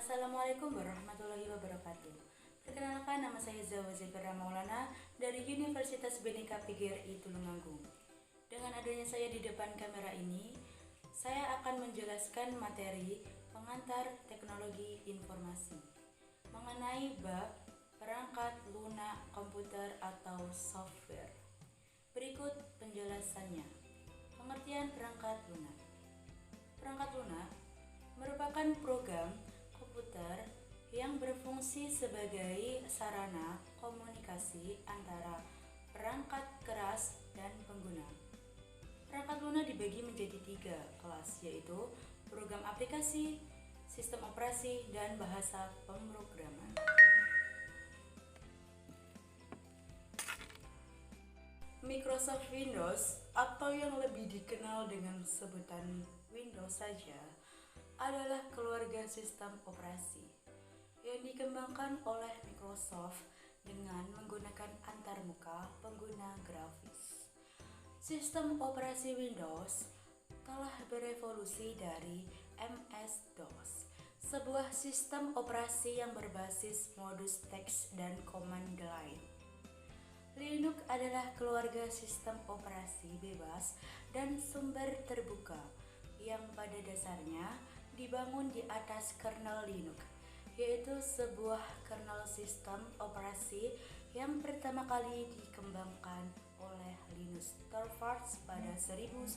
Assalamualaikum warahmatullahi wabarakatuh. Perkenalkan, nama saya Zawa Zebra Maulana dari Universitas Bhinneka PGRI Tulungagung. Dengan adanya saya di depan kamera ini, saya akan menjelaskan materi pengantar teknologi informasi mengenai bab perangkat lunak komputer atau software. Berikut penjelasannya. Pengertian perangkat lunak. Perangkat lunak merupakan program komputer yang berfungsi sebagai sarana komunikasi antara perangkat keras dan pengguna. Perangkat lunak dibagi menjadi 3 kelas, yaitu program aplikasi, sistem operasi, dan bahasa pemrograman. Microsoft Windows, atau yang lebih dikenal dengan sebutan Windows saja, adalah keluarga sistem operasi yang dikembangkan oleh Microsoft dengan menggunakan antarmuka pengguna grafis. Sistem operasi Windows telah berevolusi dari MS-DOS, sebuah sistem operasi yang berbasis modus teks dan command line. Linux adalah keluarga sistem operasi bebas dan sumber terbuka yang pada dasarnya dibangun di atas kernel Linux, yaitu sebuah kernel sistem operasi yang pertama kali dikembangkan oleh Linus Torvalds pada 1991.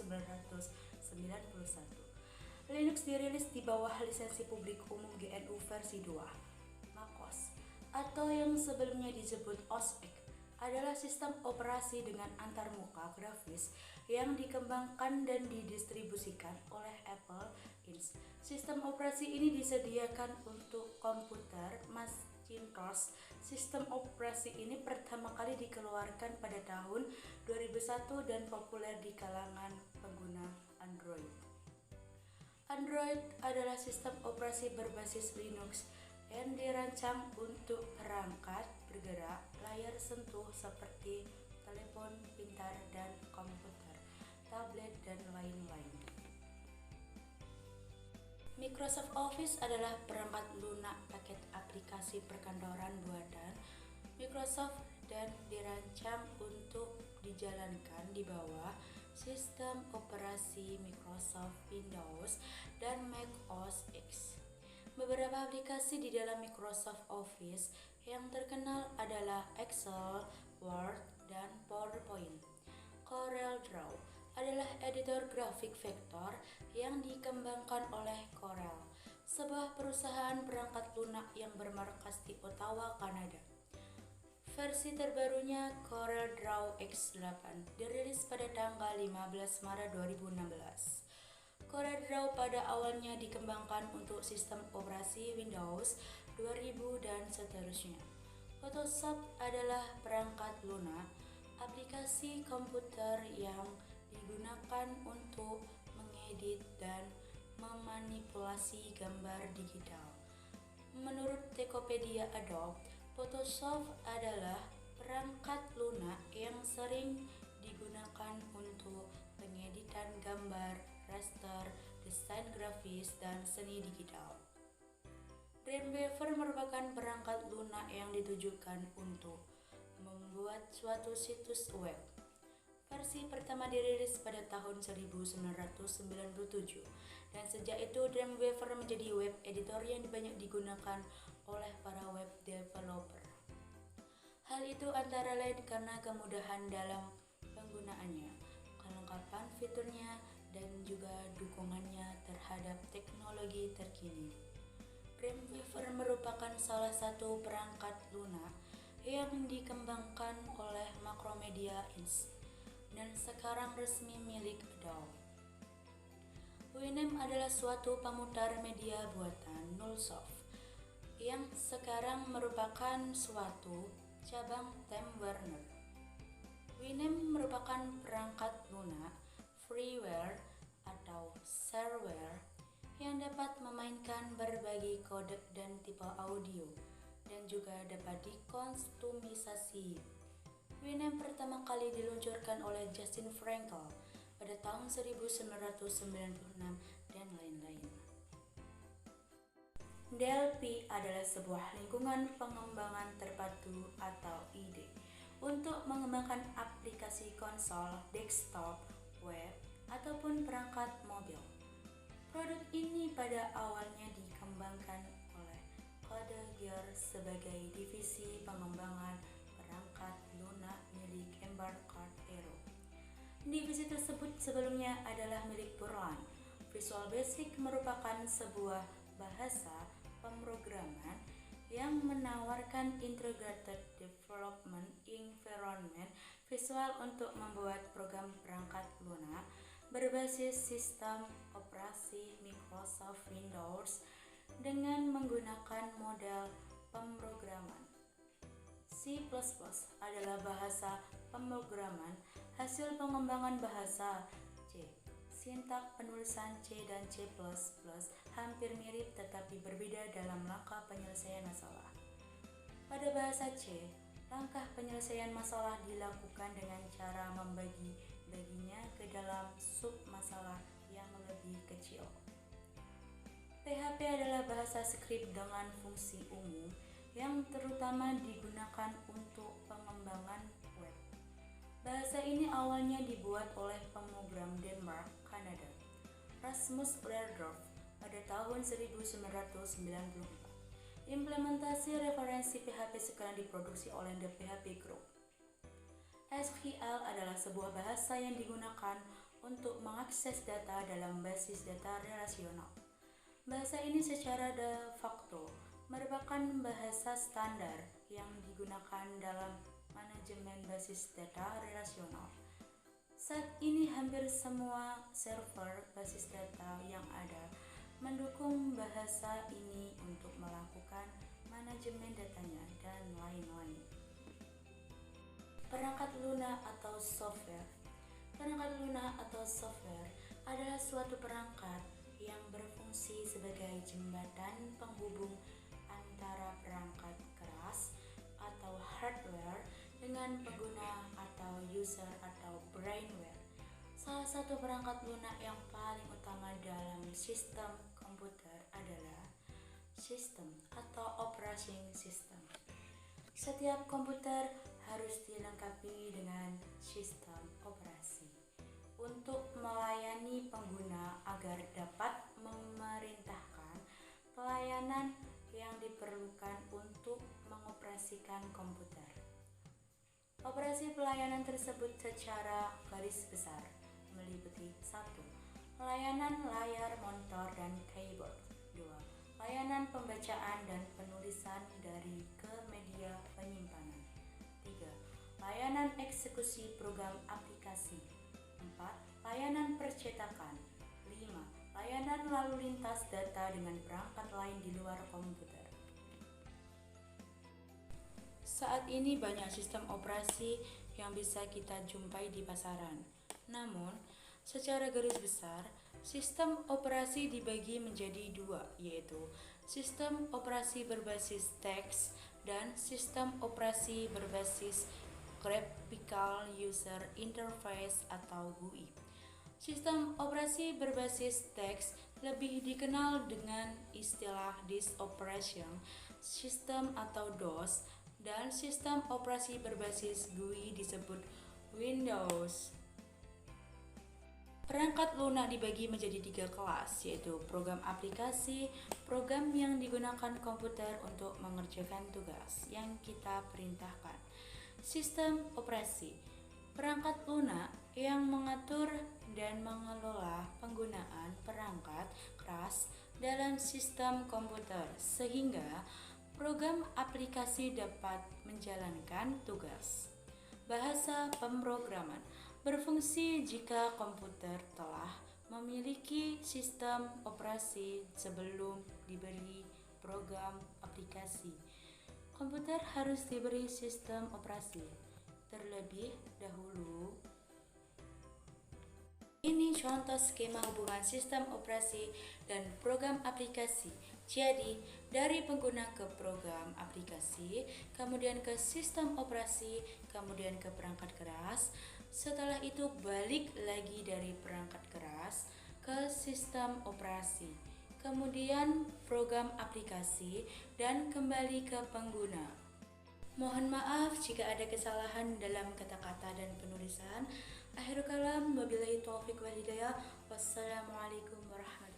Linux dirilis di bawah lisensi publik umum GNU versi 2. MacOS, atau yang sebelumnya disebut OS X, adalah sistem operasi dengan antarmuka grafis yang dikembangkan dan didistribusikan oleh Apple Inc. Sistem operasi ini disediakan untuk komputer Macintosh. Sistem operasi ini pertama kali dikeluarkan pada tahun 2001 dan populer di kalangan pengguna Android. Android adalah sistem operasi berbasis Linux yang dirancang untuk perangkat bergerak layar sentuh seperti telepon pintar dan komputer, tablet, dan lain-lain. Microsoft Office adalah perangkat lunak paket aplikasi perkantoran buatan Microsoft dan dirancang untuk dijalankan di bawah sistem operasi Microsoft Windows dan Mac OS X. Beberapa aplikasi di dalam Microsoft Office yang terkenal adalah Excel, Word, dan PowerPoint. CorelDRAW adalah editor grafik vektor yang dikembangkan oleh Corel, sebuah perusahaan perangkat lunak yang bermarkas di Ottawa, Kanada. Versi terbarunya CorelDRAW X8 dirilis pada tanggal 15 Maret 2016. CorelDRAW pada awalnya dikembangkan untuk sistem operasi Windows 2000 dan seterusnya. Photoshop adalah perangkat lunak aplikasi komputer yang digunakan untuk mengedit dan memanipulasi gambar digital. Menurut Tokopedia Adobe, Photoshop adalah perangkat lunak yang sering digunakan untuk pengeditan gambar, raster, desain grafis, dan seni digital. Dreamweaver merupakan perangkat lunak yang ditujukan untuk membuat suatu situs web. Versi pertama dirilis pada tahun 1997, dan sejak itu Dreamweaver menjadi web editor yang banyak digunakan oleh para web developer. Hal itu antara lain karena kemudahan dalam penggunaannya, kelengkapan fiturnya, dan juga dukungannya terhadap teknologi terkini. Dreamweaver merupakan salah satu perangkat lunak yang dikembangkan oleh Macromedia Inc. dan sekarang resmi milik Adobe. Winamp adalah suatu pemutar media buatan Nullsoft yang sekarang merupakan suatu cabang Time Warner. Winamp merupakan perangkat lunak freeware atau shareware yang dapat memainkan berbagai kodek dan tipe audio dan juga dapat dikustomisasi. Winamp pertama kali diluncurkan oleh Justin Frankel pada tahun 1996 dan lain-lain. DLP adalah sebuah lingkungan pengembangan terpadu atau IDE untuk mengembangkan aplikasi konsol, desktop, web, ataupun perangkat mobil. Produk ini pada awalnya dikembangkan oleh Code Geass sebagai divisi pengembangan perangkat lunak milik Embarcad Aero. Divisi tersebut sebelumnya adalah milik Borland. Visual Basic merupakan sebuah bahasa pemrograman yang menawarkan integrated development environment visual untuk membuat program perangkat lunak berbasis sistem operasi Microsoft Windows dengan menggunakan model pemrograman. C++ adalah bahasa pemrograman hasil pengembangan bahasa C. Sintak penulisan C dan C++ hampir mirip tetapi berbeda dalam langkah penyelesaian masalah. Pada bahasa C, langkah penyelesaian masalah dilakukan dengan cara membagi-baginya ke dalam sub-masalah yang lebih kecil. PHP adalah bahasa skrip dengan fungsi umum yang terutama digunakan untuk pengembangan web. Bahasa ini awalnya dibuat oleh pemrogram Denmark, Kanada, Rasmus Lerdorf pada tahun 1994. Implementasi referensi PHP sekarang diproduksi oleh The PHP Group. SQL adalah sebuah bahasa yang digunakan untuk mengakses data dalam basis data relasional. Bahasa ini secara de facto merupakan bahasa standar yang digunakan dalam manajemen basis data relasional. Saat ini hampir semua server basis data yang ada mendukung bahasa ini untuk melakukan manajemen datanya dan lain-lain. Perangkat lunak atau software. Perangkat lunak atau software adalah suatu perangkat yang berfungsi sebagai jembatan penghubung antara perangkat keras atau hardware dengan pengguna atau user atau brainware. Salah satu perangkat lunak yang paling utama dalam sistem komputer adalah sistem atau operating system. Setiap komputer harus dilengkapi dengan sistem operasi untuk melayani pengguna agar dapat memerintahkan pelayanan yang diperlukan untuk mengoperasikan komputer. Operasi pelayanan tersebut secara garis besar meliputi 1. Layanan layar monitor dan keyboard. 2. Layanan pembacaan dan penulisan dari ke media penyimpanan. 3. Layanan eksekusi program aplikasi. 4. Layanan percetakan. 5. Layanan lalu lintas data dengan perangkat lain di luar komputer. Saat ini banyak sistem operasi yang bisa kita jumpai di pasaran. Namun, secara garis besar, sistem operasi dibagi menjadi dua, yaitu sistem operasi berbasis teks dan sistem operasi berbasis Graphical User Interface atau GUI. Sistem operasi berbasis teks lebih dikenal dengan istilah Disk Operation System atau DOS, dan sistem operasi berbasis GUI disebut Windows. Perangkat lunak dibagi menjadi 3 kelas, yaitu program aplikasi, program yang digunakan komputer untuk mengerjakan tugas yang kita perintahkan. Sistem operasi, perangkat lunak yang mengatur dan mengelola penggunaan perangkat keras dalam sistem komputer sehingga program aplikasi dapat menjalankan tugas. Bahasa pemrograman berfungsi jika komputer telah memiliki sistem operasi sebelum diberi program aplikasi. Komputer harus diberi sistem operasi terlebih dahulu. Ini contoh skema hubungan sistem operasi dan program aplikasi. Jadi, dari pengguna ke program aplikasi, kemudian ke sistem operasi, kemudian ke perangkat keras. Setelah itu balik lagi dari perangkat keras ke sistem operasi. kemudian program aplikasi, dan kembali ke pengguna. Mohon maaf jika ada kesalahan dalam kata-kata dan penulisan. Akhirul kalam, wabillahi taufiq wal hidayah. Wassalamualaikum warahmatullahi wabarakatuh.